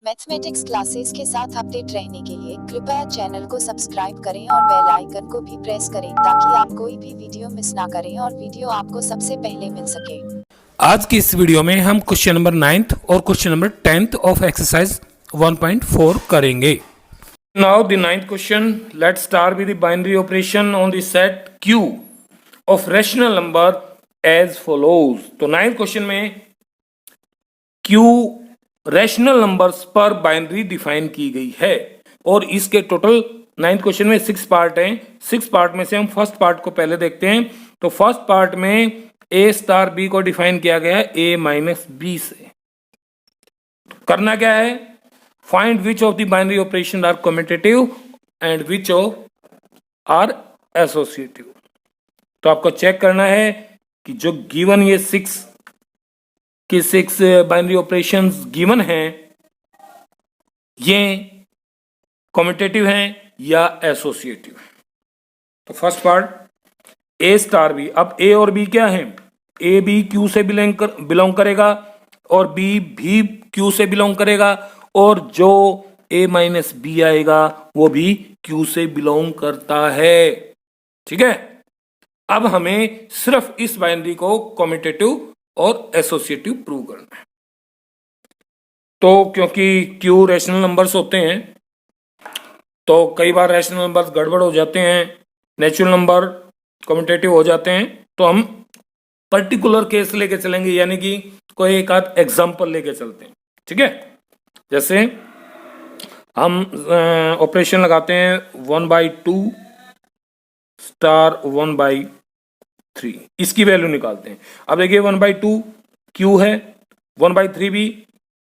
Mathematics classes के साथ update रहने के लिए कृपया चैनल को सब्सक्राइब करें और बेल आइकन को भी प्रेस करें ताकि आप कोई भी वीडियो मिस ना करें और वीडियो आपको सबसे पहले मिल सके। आज की इस वीडियो में हम क्वेश्चन नंबर 9th और question number 10th of exercise 1.4 करेंगे। Now the 9th question, let's start with the binary operation on the set Q of rational number as follows. तो 9th क्वेश्चन में Q रैशनल नंबर्स पर binary define की गई है और इसके total 9th question में 6 पार्ट हैं। 6 पार्ट में से हम फर्स्ट पार्ट को पहले देखते हैं। तो फर्स्ट पार्ट में ए स्टार बी को डिफाइन किया गया है ए माइनस बी से। करना क्या है, find which of the binary operation are commutative and which of are associative. तो आपको चेक करना है कि जो गिवन ये 6 बाइनरी ऑपरेशंस गिवन हैं ये कम्यूटेटिव हैं या एसोसिएटिव। तो first part A star B. अब ए और बी क्या है, ए बी क्यू से बिलोंग करेगा और बी भी क्यू से बिलोंग करेगा और जो ए माइनस बी आएगा वो भी क्यू से बिलोंग करता है। ठीक है, अब हमें सिर्फ इस बाइनरी को कम्यूटेटिव और एसोसिएटिव प्रूव करना है। तो क्योंकि क्यू रैशनल नंबर्स होते हैं तो कई बार रैशनल नंबर्स गड़बड़ हो जाते हैं, नेचुरल नंबर कम्यूटेटिव हो जाते हैं। तो हम पर्टिकुलर केस लेके चलेंगे, यानी कि कोई एक आध एग्जांपल लेके चलते हैं। ठीक है, जैसे हम ऑपरेशन लगाते हैं 1/2 स्टार 1/3, इसकी वैल्यू निकालते हैं। अब देखिए 1/2 क्यू है, 1/3 भी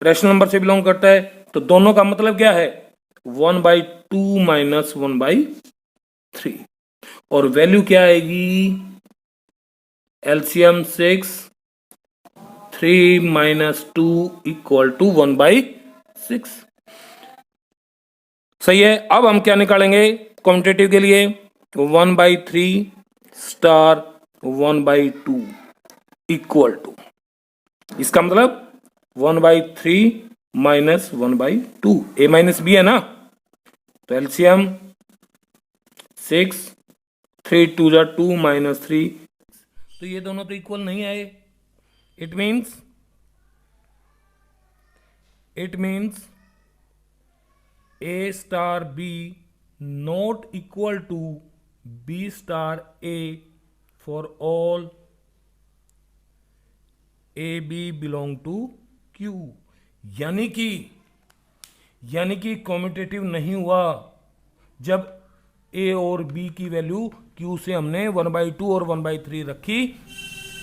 रैशनल नंबर से बिलोंग करता है, तो दोनों का मतलब क्या है 1/2 माइनस 1/3 और वैल्यू क्या आएगी एलसीएम 6, 3 माइनस 2 इक्वल टू 1/6। सही है। अब हम क्या निकालेंगे कम्यूटेटिव के लिए 1/3 स्टार 1/2 इक्वल टू, इसका मतलब 1/3 माइनस 1/2, ए माइनस बी है ना, तो एलसीएम 6, 3 2 2 माइनस 3, तो ये दोनों तो इक्वल नहीं आए। It means A star B not equal to B star A for all A B belong to Q. यानी कि कम्यूटेटिव नहीं हुआ जब ए और बी की वैल्यू क्यू से हमने 1/2 और 1/3 रखी,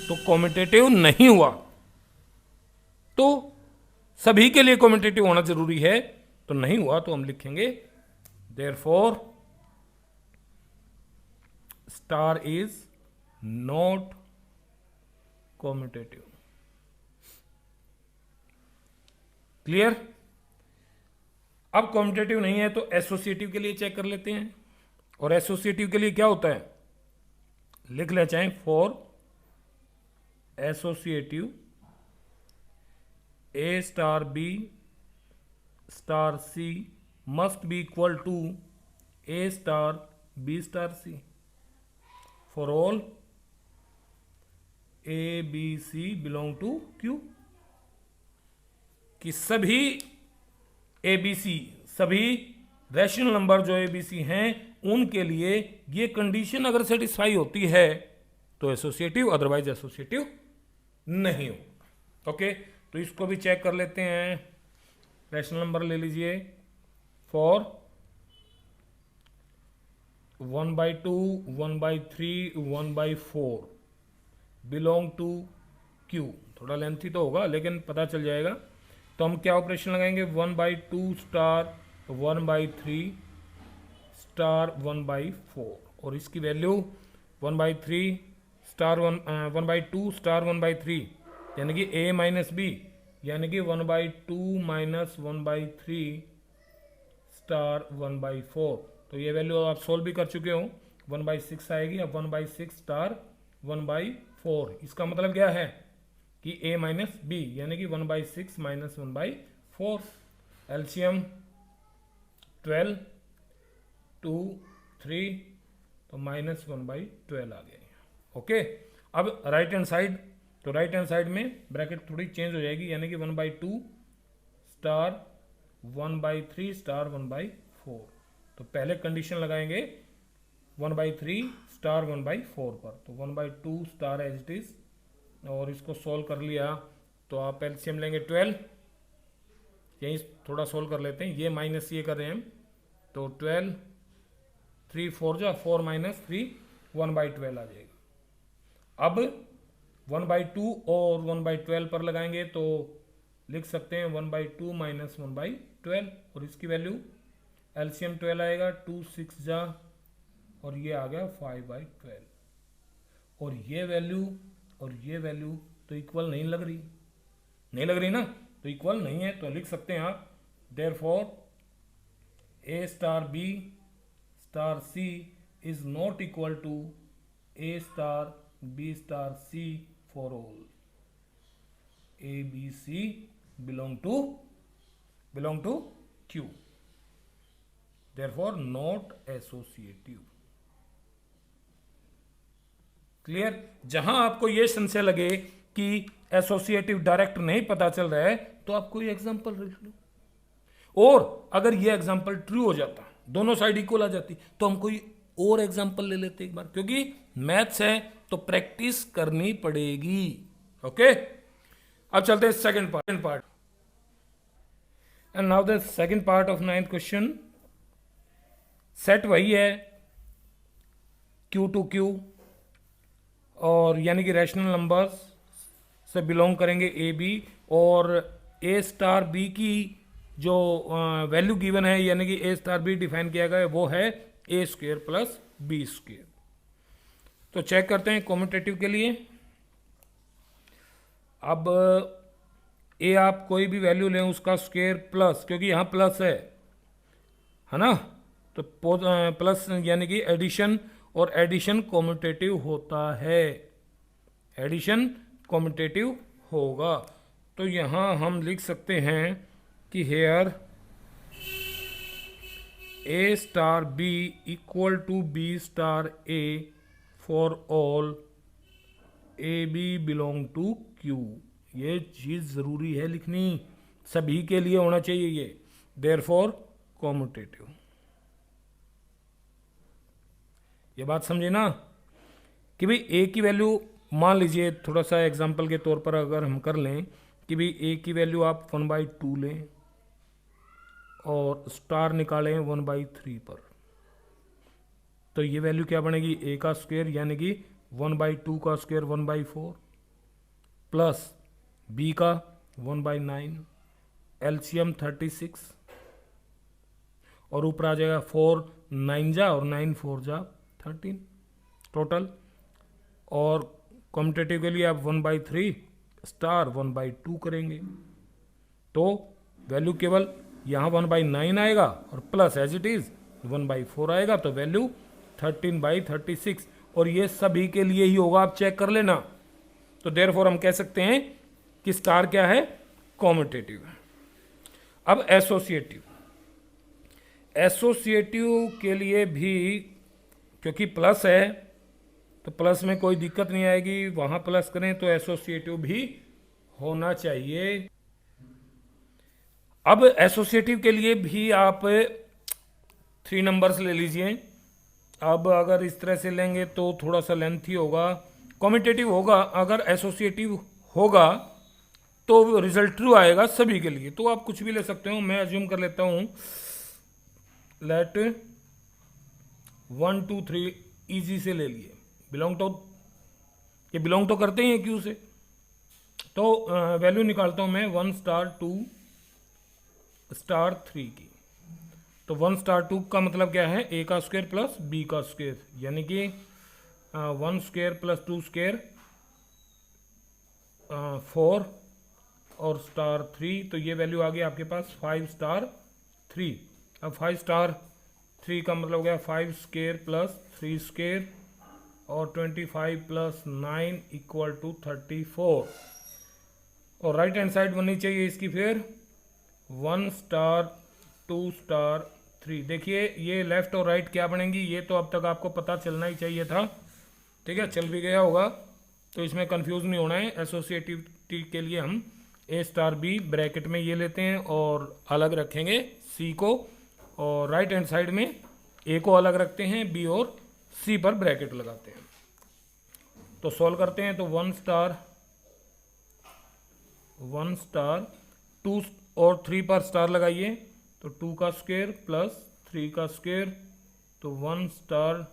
तो कम्यूटेटिव नहीं हुआ। तो सभी के लिए कम्यूटेटिव होना जरूरी है, तो नहीं हुआ तो हम लिखेंगे therefore star is not commutative. Clear. अब कम्यूटेटिव नहीं है तो एसोसिएटिव के लिए चेक कर लेते हैं। और एसोसिएटिव के लिए क्या होता है, लिख ले चाहे for associative A star B star C must be equal to A star B star C for all A B C belong to Q. कि सभी ए बी सी, सभी रैशनल नंबर जो ए बी सी हैं उनके लिए ये कंडीशन अगर सेटिस्फाई होती है तो एसोसिएटिव, अदरवाइज एसोसिएटिव नहीं हो। ओके, तो इसको भी चेक कर लेते हैं। रैशनल नंबर ले लीजिए फॉर 1/2 1/3 1/4 बिलोंग टू क्यू। थोड़ा लेंथी तो होगा लेकिन पता चल जाएगा। तो हम क्या ऑपरेशन लगाएंगे 1/2 स्टार 1/3 स्टार 1/4 और इसकी वैल्यू 1/3 स्टार 1/2 स्टार 1/3 यानी कि a माइनस बी, यानी कि 1/2 माइनस 1/3 स्टार 1/4। तो ये वैल्यू आप सोल्व भी कर चुके हो, 1/6 आएगी। अब 1/6 स्टार 1/4, इसका मतलब क्या है कि a माइनस बी यानी कि 1/6 माइनस 1/4। एलसीएम 12, 2, 3, तो -1/12 आ गया। ओके, अब राइट हैंड साइड, तो राइट हैंड साइड में ब्रैकेट थोड़ी चेंज हो जाएगी, यानी कि 1/2 स्टार 1/3 स्टार 1/4। तो पहले कंडीशन लगाएंगे 1/3 स्टार 1/4 पर, तो 1/2 स्टार एज इट इज, और इसको सोल्व कर लिया तो आप एलसीएम लेंगे 12, यहीं थोड़ा सोल्व कर लेते हैं, ये माइनस ये कर रहे हैं हम, तो 12, 3 4 जा 4 - 3 1/12 आ जाएगा। अब 1/2 और 1/12 पर लगाएंगे तो लिख सकते हैं 1/2 - 1/12, और इसकी वैल्यू एलसीएम 12 आएगा, 2 6 जा, और ये आ गया 5/12, और ये वैल्यू और ये वैल्यू तो इक्वल नहीं लग रही, नहीं लग रही ना, तो इक्वल नहीं है, तो लिख सकते हैं आप therefore A star B star C is not equal to A star B star C for all. A B C belong to Q, therefore not associative। Clear? जहां आपको ये संशय लगे कि एसोसिएटिव डायरेक्ट नहीं पता चल रहा है, तो आप कोई एग्जांपल लिख लो, और अगर ये एग्जांपल ट्रू हो जाता, दोनों साइड इक्वल आ जाती, तो हम कोई और एग्जांपल ले लेते एक बार, क्योंकि मैथ्स है तो प्रैक्टिस करनी पड़ेगी। ओके, अब चलते हैं second part. And now the second part of 9th question. Set वही है Q to Q, और यानी कि रैशनल नंबर्स से बिलोंग करेंगे ए बी, और ए स्टार बी की जो वैल्यू गिवन है, यानी कि ए स्टार बी डिफाइन किया गया है, वो है ए स्क्वेयर प्लस बी स्क्वेयर। तो चेक करते हैं कॉम्यूटेटिव के लिए। अब ए आप कोई भी वैल्यू लें उसका स्क्वेयर प्लस, क्योंकि यहाँ प्लस है ना, तो प्लस यानी कि एडिशन, और एडिशन कॉम्यूटेटिव होता है, एडिशन कॉम्यूटेटिव होगा। तो यहां हम लिख सकते हैं कि here A star B equal to B star A for all A B belong to Q. ये चीज जरूरी है लिखनी, सभी के लिए होना चाहिए ये, देयरफॉर कॉम्यूटेटिव। ये बात समझे ना कि भाई ए की वैल्यू, मान लीजिए थोड़ा सा एग्जांपल के तौर पर अगर हम कर लें कि भाई ए की वैल्यू आप 1/2 लें और स्टार निकालें 1/3 पर, तो ये वैल्यू क्या बनेगी, ए का स्क्वायर यानी कि 1/2 का स्क्वायर 1/4 प्लस बी का 1/9, एलसीएम 36, और ऊपर आ जाएगा 4 9 जा और 9 4 जा 13 टोटल, और कॉम्पिटेटिव के लिए आप 1/3 स्टार 1/2 करेंगे, तो वैल्यू केवल यहाँ 1/9 आएगा और प्लस एज इट इज 1/4 आएगा, तो वैल्यू 13/36, और ये सभी के लिए ही होगा, आप चेक कर लेना। तो देयरफॉर हम कह सकते हैं कि स्टार क्या है, कॉम्यूटेटिव। अब एसोसिएटिव, एसोसिएटिव के लिए भी क्योंकि प्लस है तो प्लस में कोई दिक्कत नहीं आएगी, वहां प्लस करें तो एसोसिएटिव भी होना चाहिए। अब एसोसिएटिव के लिए भी आप 3 नंबर्स ले लीजिए। अब अगर इस तरह से लेंगे तो थोड़ा सा लेंथी होगा, कॉम्यूटेटिव होगा। अगर एसोसिएटिव होगा तो रिजल्ट ट्रू आएगा सभी के लिए, तो आप कुछ भी ले सकते हो। मैं अज्यूम कर लेता हूं, लेट 1 2 3 इजी से ले लिए, बिलोंग तो ये बिलोंग तो करते ही हैं क्यू से, तो वैल्यू निकालता हूं मैं 1 स्टार 2 स्टार 3 की। तो 1 स्टार 2 का मतलब क्या है, ए का स्क्वायर प्लस बी का स्क्वायर, यानी कि 1 स्क्वायर प्लस 2 स्क्वायर 4, और स्टार 3, तो ये वैल्यू आ गई आपके पास 5 स्टार 3। अब 5 स्टार 3 का मतलब हो गया 5 स्क्वायर प्लस 3 स्क्वायर और 25 प्लस 9 इक्वल टू 34, और राइट हैंड साइड बननी चाहिए इसकी फिर 1 स्टार 2 स्टार 3। देखिए ये लेफ्ट और राइट क्या बनेंगी, ये तो अब तक आपको पता चलना ही चाहिए था, ठीक है, चल भी गया होगा, तो इसमें कंफ्यूज नहीं होना है। एसोसिएटिविटी के लिए हम ए स्टार बी ब्रैकेट में ये लेते हैं और अलग रखेंगे सी को, और राइट हैंड साइड में ए को अलग रखते हैं, बी और सी पर ब्रैकेट लगाते हैं। तो सॉल्व करते हैं, तो 1 स्टार 2 और 3 पर स्टार लगाइए, तो 2 का स्क्वायर प्लस 3 का स्क्वायर, तो 1 स्टार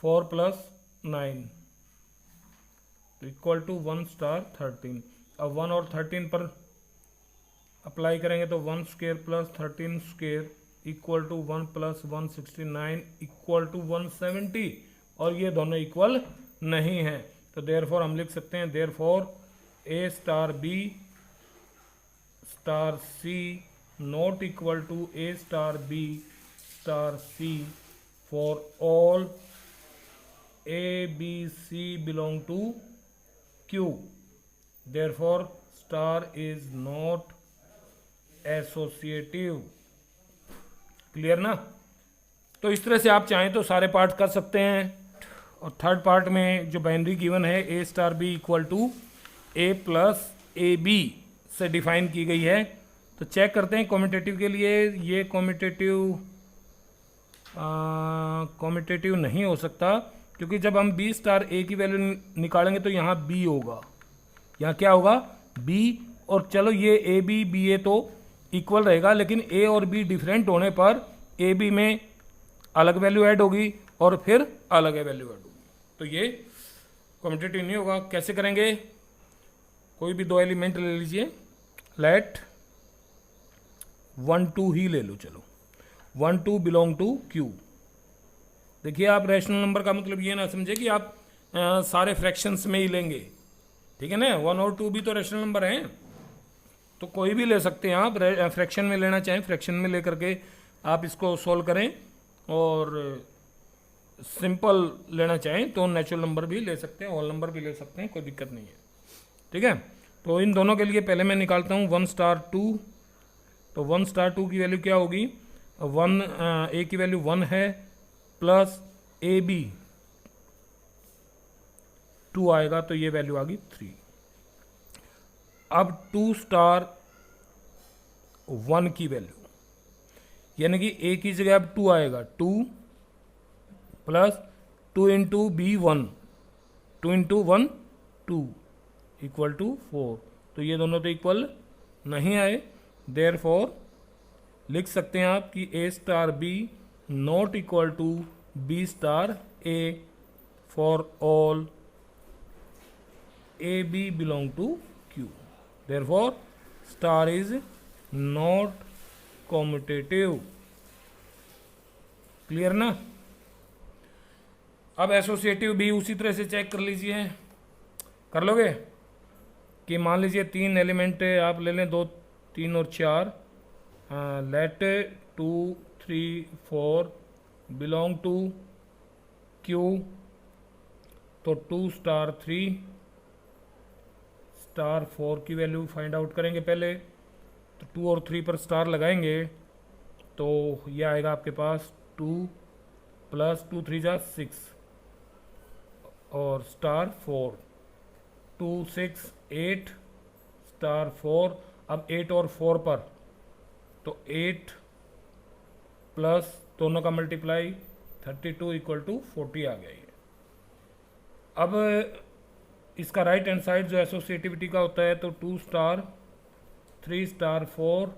4 प्लस 9 तो इक्वल टू 1 स्टार 13। अब 1 और 13 पर अप्लाई करेंगे, तो 1 square plus 13 square equal to 1 plus 169 equal to 170, और ये दोनों इक्वल नहीं है, तो देयरफॉर हम लिख सकते हैं therefore A star B star C not equal to A star B star C for all A, B, C belong to Q. Therefore, star is not associative. Clear ना? तो इस तरह से आप चाहें तो सारे पार्ट कर सकते हैं। और थर्ड पार्ट में जो बाइनरी गिवन है A star B equal to A plus A B से डिफाइन की गई है, तो चेक करते हैं कॉम्यूटेटिव के लिए। ये कॉम्यूटेटिव नहीं हो सकता, क्योंकि जब हम बी स्टार ए की वैल्यू निकालेंगे तो यहाँ बी होगा, यहाँ क्या होगा बी, और चलो ये ए बी बी ए तो इक्वल रहेगा, लेकिन ए और बी डिफरेंट होने पर ए बी में अलग वैल्यू ऐड होगी और फिर अलग वैल्यू ऐड होगी, तो ये कॉम्यूटेटिव नहीं होगा। कैसे करेंगे, कोई भी दो एलिमेंट ले लीजिए, लेट 1 2 ही ले लो, चलो 1 2 बिलोंग टू क्यू। देखिए आप रैशनल नंबर का मतलब ये ना समझे कि आप सारे फ्रैक्शंस में ही लेंगे, ठीक है ना, 1 और 2 भी तो रैशनल नंबर हैं, तो कोई भी ले सकते हैं आप, फ्रैक्शन में लेना चाहें फ्रैक्शन में लेकर के आप इसको सोल्व करें, और सिंपल लेना चाहें तो नेचुरल नंबर भी ले सकते हैं, होल नंबर भी ले सकते हैं, कोई दिक्कत नहीं है, ठीक है। तो इन दोनों के लिए पहले मैं निकालता हूँ 1 स्टार 2, तो 1 स्टार 2 की वैल्यू क्या होगी, 1 ए की वैल्यू 1 है, प्लस ए बी 2 आएगा, तो ये वैल्यू आ गई 3। अब 2 स्टार 1 की वैल्यू, यानी कि ए की जगह अब 2 आएगा, 2 plus 2 into B 1, 2 into 1 2 equal to 4, तो ये दोनों तो इक्वल नहीं आए, देयरफॉर लिख सकते हैं आप कि A star B not equal to B star A for all A B belong to Q. Therefore star is not commutative. Clear ना? अब एसोसिएटिव भी उसी तरह से चेक कर लीजिए, कर लोगे कि मान लीजिए 3 एलिमेंट आप ले लें, 2 3 और 4, लेट 2 3 4 बिलोंग टू क्यू, तो 2 स्टार 3 स्टार 4 की वैल्यू फाइंड आउट करेंगे पहले, तो 2 और 3 पर स्टार लगाएंगे, तो ये आएगा आपके पास 2 प्लस 2 3 जा 6 और स्टार 4, 2 6 8 स्टार 4। अब 8 और 4 पर, तो 8 प्लस दोनों का मल्टीप्लाई 32 इक्वल टू 40 आ गया ये। अब इसका राइट हैंड साइड जो एसोसिएटिविटी का होता है, तो 2 स्टार 3 स्टार 4,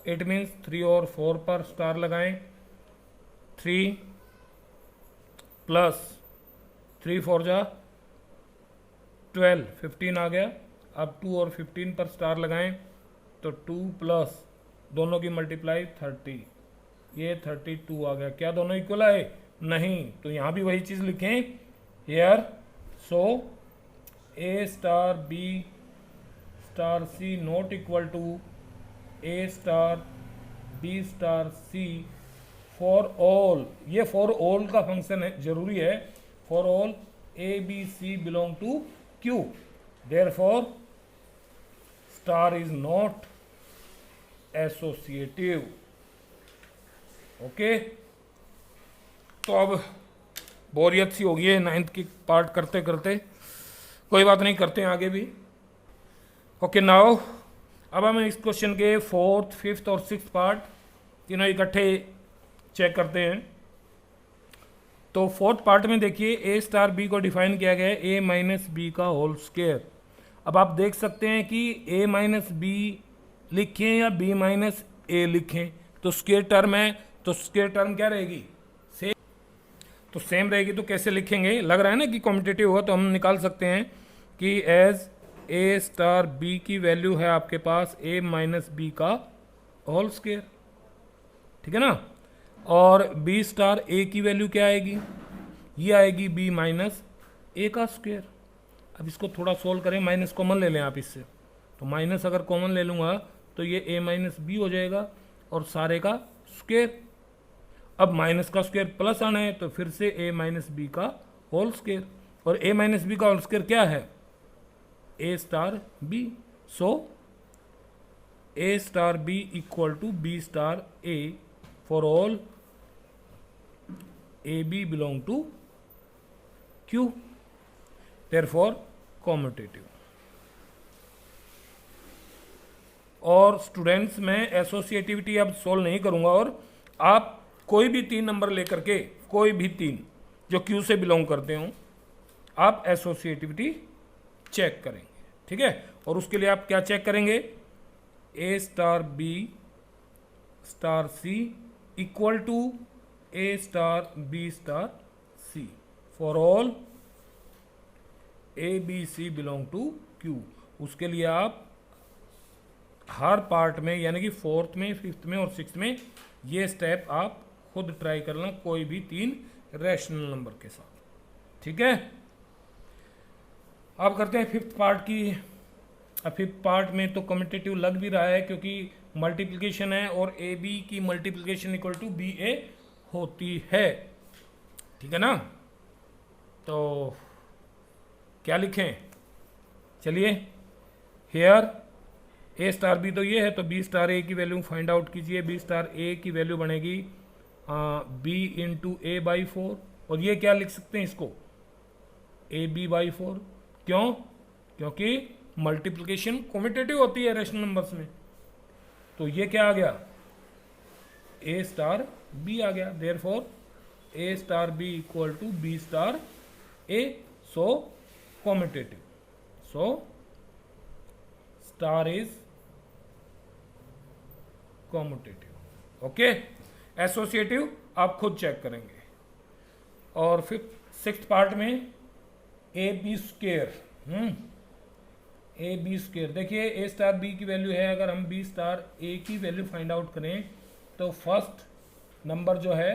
इट मीन्स 3 और 4 पर स्टार लगाएं, 3 प्लस 3 4 जा 12 15 आ गया। अब 2 और 15 पर स्टार लगाएं, तो 2 प्लस दोनों की मल्टीप्लाई 30, ये 32 आ गया। क्या दोनों इक्वल आए? नहीं, तो यहाँ भी वही चीज़ लिखें here. So A star B star C not equal to A star B star C for all, ये फॉर ऑल का फंक्शन है, जरूरी है, for all A B C belong to Q. Therefore star is not associative. Okay, तो अब बोरियत सी हो गई है 9th की पार्ट करते करते, कोई बात नहीं, करते हैं आगे भी। ओके नाउ अब हम इस क्वेश्चन के 4th, 5th और 6th पार्ट तीनों इकट्ठे चेक करते हैं। तो 4th पार्ट में देखिए ए स्टार बी को डिफाइन किया गया है ए माइनस बी का होल स्क्वायर। अब आप देख सकते हैं कि ए माइनस बी लिखें या बी माइनस ए लिखें, तो स्क्वायर टर्म है, तो स्क्वायर टर्म क्या रहेगी, सेम, तो सेम रहेगी। तो कैसे लिखेंगे, लग रहा है ना कि कॉम्पिटिटिव होगा, तो हम निकाल सकते हैं कि एज ए स्टार बी की वैल्यू है आपके पास ए माइनस बी का होल स्क्वायर, ठीक है ना, और बी स्टार ए की वैल्यू क्या आएगी, ये आएगी बी माइनस ए का स्क्वायर। अब इसको थोड़ा सोल्व करें, माइनस कॉमन ले लें आप इससे, तो माइनस अगर कॉमन ले लूँगा तो ये ए माइनस बी हो जाएगा और सारे का स्क्वायर। अब माइनस का स्क्वायर प्लस आना है, तो फिर से ए माइनस बी का होल स्क्वायर, और ए माइनस बी का होल स्क्वायर क्या है, A star B. So A star B equal to B star A for all A B belong to Q, therefore commutative. और students मैं associativity अब solve नहीं करूंगा, और आप कोई भी 3 नंबर लेकर के, कोई भी 3 जो क्यू से बिलोंग करते हो, आप एसोसिएटिविटी चेक करेंगे, ठीक है। और उसके लिए आप क्या चेक करेंगे, A star B star C equal to A star B star C for all A B C belong to Q. उसके लिए आप हर पार्ट में, यानी कि 4th में, 5th में और 6th में ये स्टेप आप खुद ट्राई करना, कोई भी 3 रैशनल नंबर के साथ, ठीक है। अब करते हैं 5th पार्ट की। अब 5th पार्ट में तो कम्यूटेटिव लग भी रहा है, क्योंकि मल्टीप्लिकेशन है और ए बी की मल्टीप्लिकेशन इक्वल टू बी ए होती है, ठीक है ना। तो क्या लिखें, चलिए, हेयर ए स्टार बी तो ये है, तो बी स्टार ए की वैल्यू फाइंड आउट कीजिए। बी स्टार ए की वैल्यू बनेगी बी इंटू ए बाई 4, और ये क्या लिख सकते हैं इसको, ए बी बाई 4। क्यों, क्योंकि मल्टीप्लिकेशन कम्यूटेटिव होती है रैशनल नंबर्स में, तो ये क्या आ गया, ए स्टार बी आ गया, therefore A star B equal to B star A, so commutative, so star is commutative. Okay, associative आप खुद चेक करेंगे। और फिर 6th पार्ट में A B square, A B square, देखिए ए स्टार बी की वैल्यू है, अगर हम बी स्टार ए की वैल्यू फाइंड आउट करें तो फर्स्ट नंबर जो है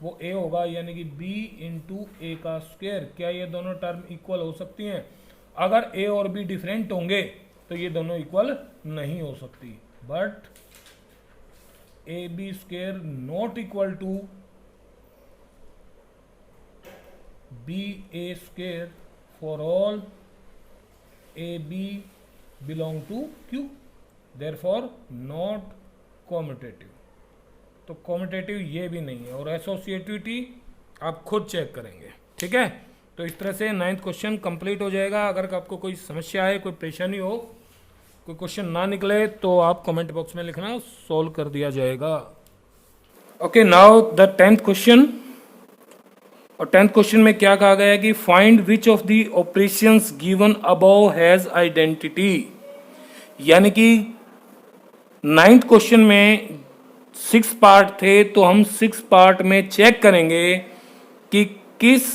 वो ए होगा, यानी कि बी इंटू ए का स्क्वेयर। क्या ये दोनों टर्म इक्वल हो सकती हैं, अगर ए और बी डिफरेंट होंगे तो ये दोनों इक्वल नहीं हो सकती, but A B square not equal to B A square for all A B belong to Q, therefore not commutative. तो कॉम्यूटेटिव ये भी नहीं है, और एसोसिएटिविटी आप खुद चेक करेंगे, ठीक है। तो इस तरह से 9th क्वेश्चन कंप्लीट हो जाएगा। अगर आपको कोई समस्या है, कोई परेशानी हो, कोई क्वेश्चन ना निकले, तो आप कमेंट बॉक्स में लिखना, सॉल्व कर दिया जाएगा। Okay, now the 10th question. और 10th क्वेश्चन में क्या कहा गया है कि find which of the operations given above has identity, यानी कि 9th क्वेश्चन में 6 पार्ट थे, तो हम 6 पार्ट में चेक करेंगे कि किस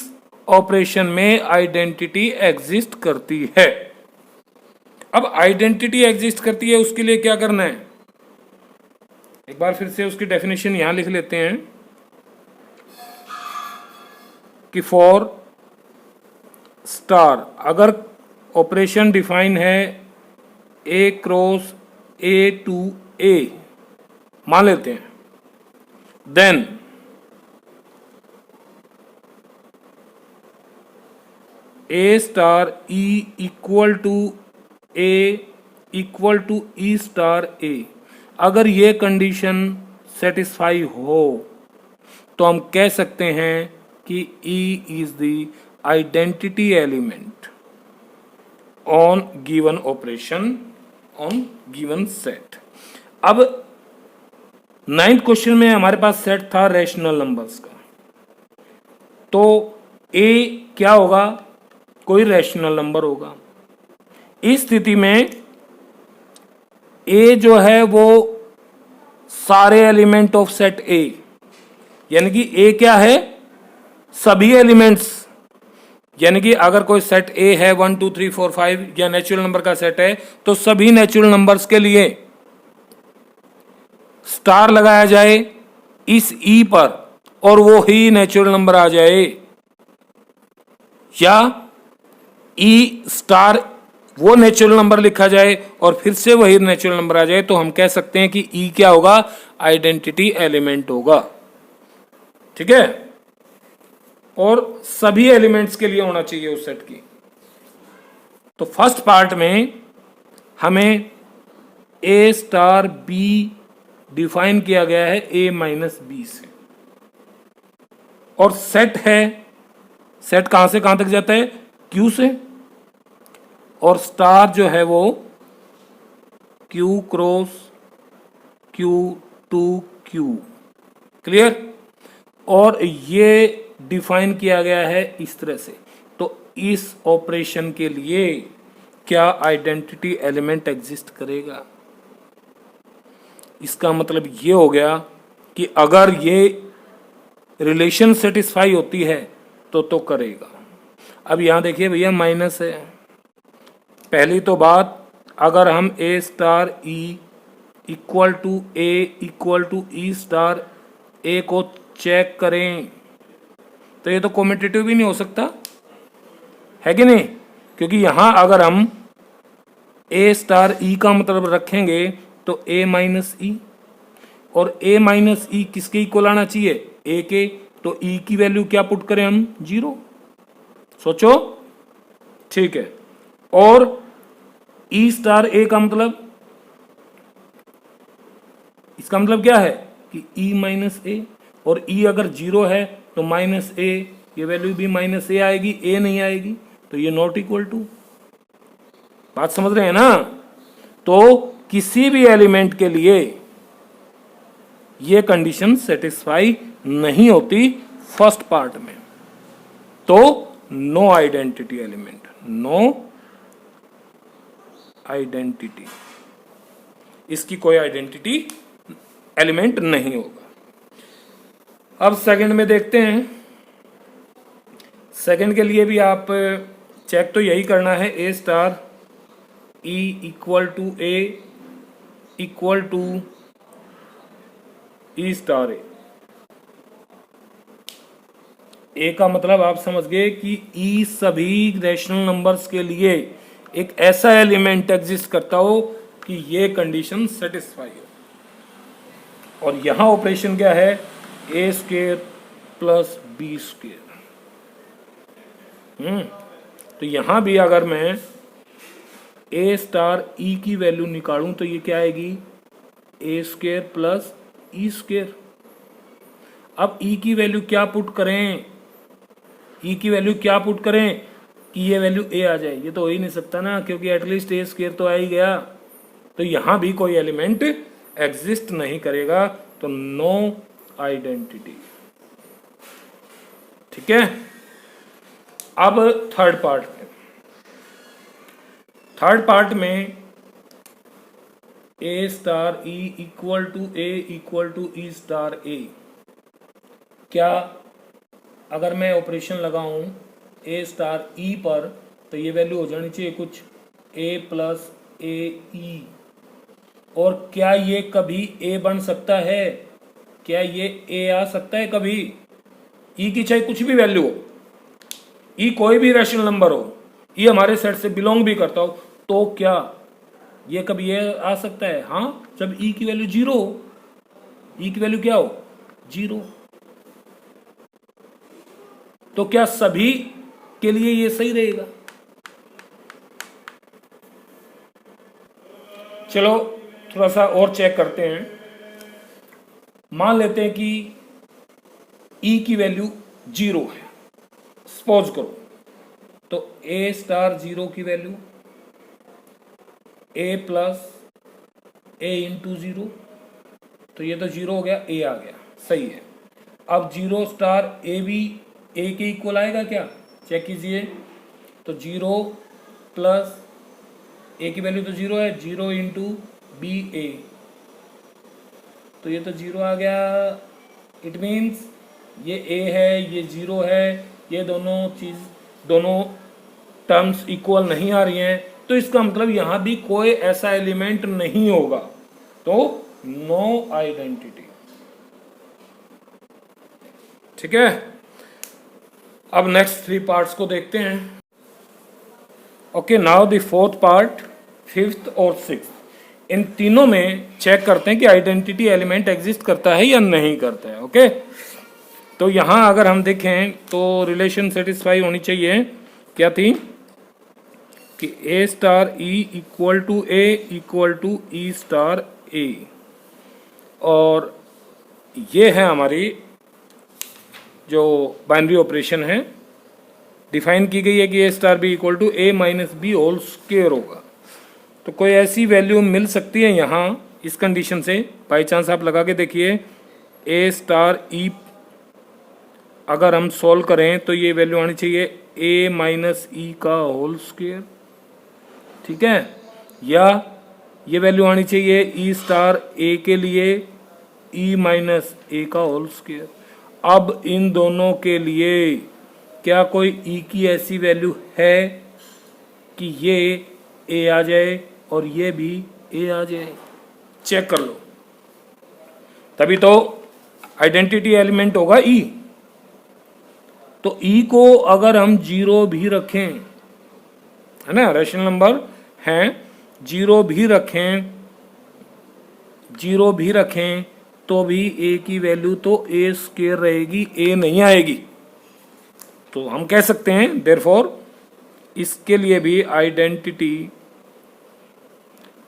ऑपरेशन में आइडेंटिटी एग्जिस्ट करती है। अब आइडेंटिटी एग्जिस्ट करती है, उसके लिए क्या करना है, एक बार फिर से उसकी डेफिनेशन यहां लिख लेते हैं कि फॉर स्टार, अगर ऑपरेशन डिफाइन है A cross A to A मान लेते हैं, then A star E equal to A equal to E star A, अगर ये कंडीशन सेटिस्फाई हो तो हम कह सकते हैं कि E is the identity element on given operation on given set. अब 9th क्वेश्चन में हमारे पास सेट था रैशनल नंबर्स का, तो A क्या होगा, कोई रैशनल नंबर होगा। इस स्थिति में A जो है वो सारे एलिमेंट ऑफ सेट A, यानी कि A क्या है, सभी एलिमेंट्स, यानी कि अगर कोई सेट A है 1 2 3 4 5 या नेचुरल नंबर का सेट है, तो सभी नेचुरल नंबर्स के लिए स्टार लगाया जाए इस E पर और वो ही नेचुरल नंबर आ जाए, या E स्टार वो नेचुरल नंबर लिखा जाए और फिर से वही नेचुरल नंबर आ जाए, तो हम कह सकते हैं कि E क्या होगा, आइडेंटिटी एलिमेंट होगा। ठीक है, और सभी एलिमेंट्स के लिए होना चाहिए उस सेट की। तो फर्स्ट पार्ट में हमें A स्टार B डिफाइन किया गया है A माइनस B से, और सेट है, सेट कहां से कहां तक जाता है, Q से, और स्टार जो है वो Q cross Q to Q, clear. और ये डिफाइन किया गया है इस तरह से। तो इस ऑपरेशन के लिए क्या आइडेंटिटी एलिमेंट एग्जिस्ट करेगा, इसका मतलब ये हो गया कि अगर ये रिलेशन सेटिस्फाई होती है तो करेगा। अब यहां देखिए भैया माइनस है, पहली तो बात, अगर हम A star E equal to A equal to E star A को चेक करें तो ये तो कॉम्पिटिटिव भी नहीं हो सकता, है कि नहीं, क्योंकि यहां अगर हम A स्टार E का मतलब रखेंगे तो A माइनस E, और A माइनस E किसके इक्वल आना चाहिए, A के, तो E की वैल्यू क्या पुट करें हम, 0। सोचो, ठीक है। और E स्टार A का मतलब, इसका मतलब क्या है कि E माइनस A, और E अगर 0 है तो माइनस A, ये वैल्यू भी माइनस A आएगी, A नहीं आएगी, तो ये नॉट इक्वल टू। बात समझ रहे हैं ना। तो किसी भी एलिमेंट के लिए ये कंडीशन सेटिस्फाई नहीं होती फर्स्ट पार्ट में, तो no identity element, no identity, इसकी कोई आइडेंटिटी एलिमेंट नहीं होगा। अब सेकंड में देखते हैं, सेकंड के लिए भी आप चेक तो यही करना है, A star E equal to A equal to E star A का मतलब आप समझ गए कि E सभी रैशनल नंबर्स के लिए एक ऐसा एलिमेंट एग्जिस्ट करता हो कि ये कंडीशन सेटिस्फाई हो। और यहां ऑपरेशन क्या है, A square plus B square. तो यहां भी अगर मैं A स्टार E की वैल्यू निकालूं तो ये क्या आएगी, A square plus E square. अब E की वैल्यू क्या पुट करें, E की वैल्यू क्या पुट करें कि ये वैल्यू A आ जाए, ये तो हो ही नहीं सकता ना, क्योंकि एटलीस्ट A स्क्वायर तो आ ही गया। तो यहां भी कोई एलिमेंट एग्जिस्ट नहीं करेगा, तो नो आइडेंटिटी। ठीक है। अब थर्ड पार्ट में A star E equal to A equal to E star A, क्या अगर मैं ऑपरेशन लगाऊं A स्टार E पर तो ये वैल्यू हो जानी चाहिए कुछ A प्लस AE, और क्या ये कभी A बन सकता है, क्या ये A आ सकता है कभी, E की चाहे कुछ भी वैल्यू हो, E कोई भी रैशनल नंबर हो, E हमारे सेट से बिलोंग भी करता हो, तो क्या ये कभी ये आ सकता है, हाँ, जब E की वैल्यू 0 हो, E की वैल्यू क्या हो, 0। तो क्या सभी के लिए ये सही रहेगा, चलो थोड़ा सा और चेक करते हैं। मान लेते हैं कि ई की वैल्यू 0 है, सपोज करो, तो ए स्टार 0 की वैल्यू ए प्लस ए इंटू 0, तो ये तो 0 हो गया, ए आ गया, सही है। अब 0 स्टार ए भी ए के इक्वल आएगा क्या, चेक कीजिए। तो 0 प्लस ए की वैल्यू तो 0 है, 0 इंटू बी ए, तो ये तो 0 आ गया। इट मीन्स ये ए है, ये 0 है, ये दोनों टर्म्स इक्वल नहीं आ रही हैं, तो इसका मतलब यहां भी कोई ऐसा एलिमेंट नहीं होगा, तो नो आइडेंटिटी। ठीक है, अब नेक्स्ट 3 पार्ट्स को देखते हैं। Okay, now the 4th part, 5th और 6th, इन तीनों में चेक करते हैं कि आइडेंटिटी एलिमेंट एग्जिस्ट करता है या नहीं करता है। ओके, तो यहां अगर हम देखें तो रिलेशन सेटिस्फाई होनी चाहिए, क्या थी कि A star E equal to A equal to E star A, और ये है हमारी जो बाइनरी ऑपरेशन है, डिफाइन की गई है कि A star B equal to A minus B whole square होगा। तो कोई ऐसी वैल्यू मिल सकती है यहाँ इस कंडीशन से, बाई चांस आप लगा के देखिए, ए स्टार ई अगर हम सॉल्व करें तो ये वैल्यू आनी चाहिए ए माइनस ई का होल स्क्वायर, ठीक है, या ये वैल्यू आनी चाहिए ई स्टार ए के लिए ई माइनस ए का होल स्क्वायर। अब इन दोनों के लिए क्या कोई ई की ऐसी वैल्यू है कि ये ए आ जाए और ये भी ए आ जाए, चेक कर लो, तभी तो आइडेंटिटी एलिमेंट होगा ई। तो ई को अगर हम 0 भी रखें, है ना, रैशनल नंबर हैं, 0 भी रखें तो भी ए की वैल्यू तो ए स्क्वायर रहेगी, ए नहीं आएगी। तो हम कह सकते हैं देयरफॉर इसके लिए भी identity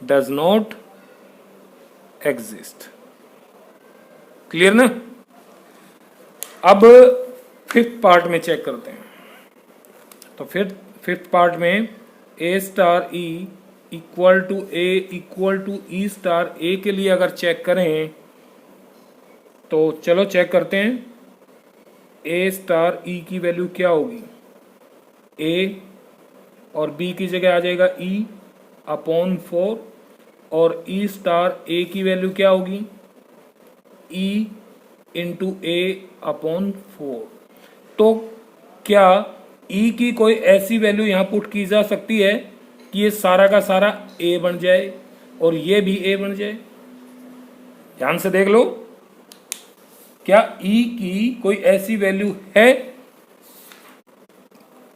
does not exist. Clear ना? अब 5th पार्ट में चेक करते हैं। तो फिर 5th पार्ट में A star E equal to A equal to E star A के लिए अगर चेक करें तो चलो चेक करते हैं। ए स्टार ई की वैल्यू क्या होगी, ए और बी की जगह आ जाएगा ई अपॉन 4, और ई स्टार ए की वैल्यू क्या होगी, ई इंटू ए अपॉन 4। तो क्या ई की कोई ऐसी वैल्यू यहां पुट की जा सकती है कि ये सारा का सारा ए बन जाए और ये भी ए बन जाए? ध्यान से देख लो, क्या ई की कोई ऐसी वैल्यू है?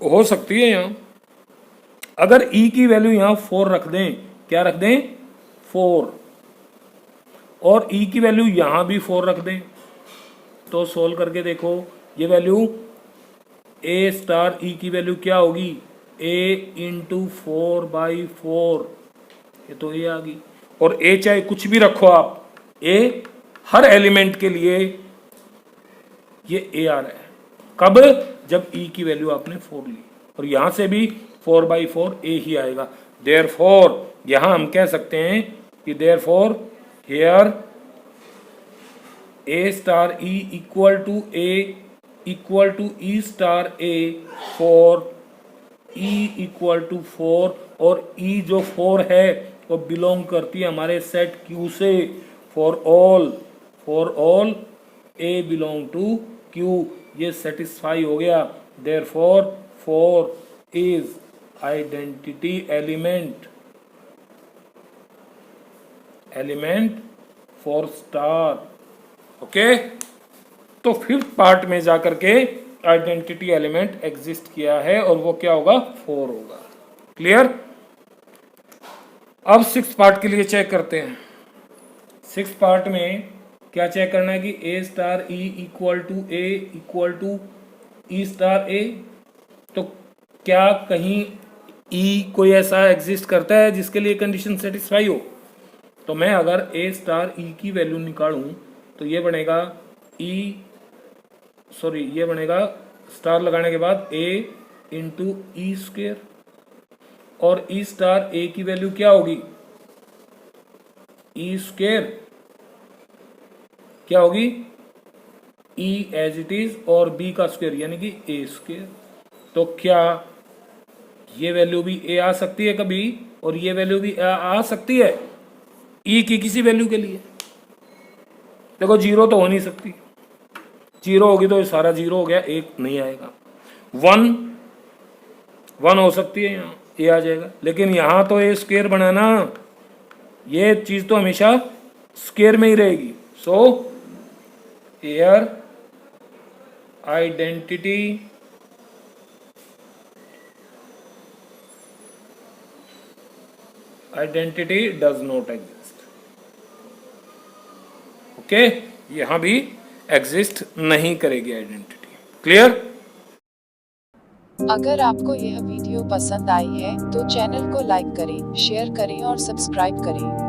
हो सकती है यहां। अगर ई की वैल्यू यहां 4 रख दें, क्या रख दें, 4, और ई की वैल्यू यहां भी 4 रख दें, तो सोल्व करके देखो, ये वैल्यू ए स्टार ई की वैल्यू क्या होगी, ए इंटू 4/4, ये तो ए आ गई। और ए चाहे कुछ भी रखो आप, ए हर एलिमेंट के लिए ये ए आ रहा है। कब? जब ई की वैल्यू आपने 4 ली, और यहां से भी 4/4 ए ही आएगा। देयरफॉर यहां हम कह सकते हैं कि therefore here A star E equal to A equal to E star A for E equal to 4, और ई जो 4 है वो बिलोंग करती है हमारे सेट क्यू से। For all A belong to Q, ये सेटिस्फाई हो गया। Therefore 4 is identity element for star. Okay, तो 5th पार्ट में जाकर के आइडेंटिटी एलिमेंट एग्जिस्ट किया है, और वो क्या होगा, 4 होगा। क्लियर? अब 6th पार्ट के लिए चेक करते हैं। 6th पार्ट में क्या चेक करना है कि A star E equal to A equal to E star A. तो क्या कहीं ई कोई ऐसा एग्जिस्ट करता है जिसके लिए कंडीशन सेटिस्फाई हो? तो मैं अगर ए स्टार ई की वैल्यू निकालूं तो ये बनेगा ये बनेगा स्टार लगाने के बाद ए इंटू ई स्क्वेयर, और ई स्टार ए की वैल्यू क्या होगी, ई स्क्वेयर क्या होगी, ई एज इट इज, और बी का स्क्वेयर यानी कि ए स्क्वेयर। तो क्या ये वैल्यू भी ए आ सकती है कभी, और ये वैल्यू भी आ सकती है ई की किसी वैल्यू के लिए। देखो जीरो तो हो नहीं सकती, जीरो होगी तो सारा जीरो हो गया, एक नहीं आएगा। वन हो सकती है, यहाँ ए आ जाएगा, लेकिन यहां तो ए स्क्वेयर बना ना, ये चीज तो हमेशा स्क्वेयर में ही रहेगी। सो air identity does not exist. Okay, यहां भी एग्जिस्ट नहीं करेगी आइडेंटिटी। क्लियर? अगर आपको यह वीडियो पसंद आई है तो चैनल को लाइक करें, शेयर करें और सब्सक्राइब करें।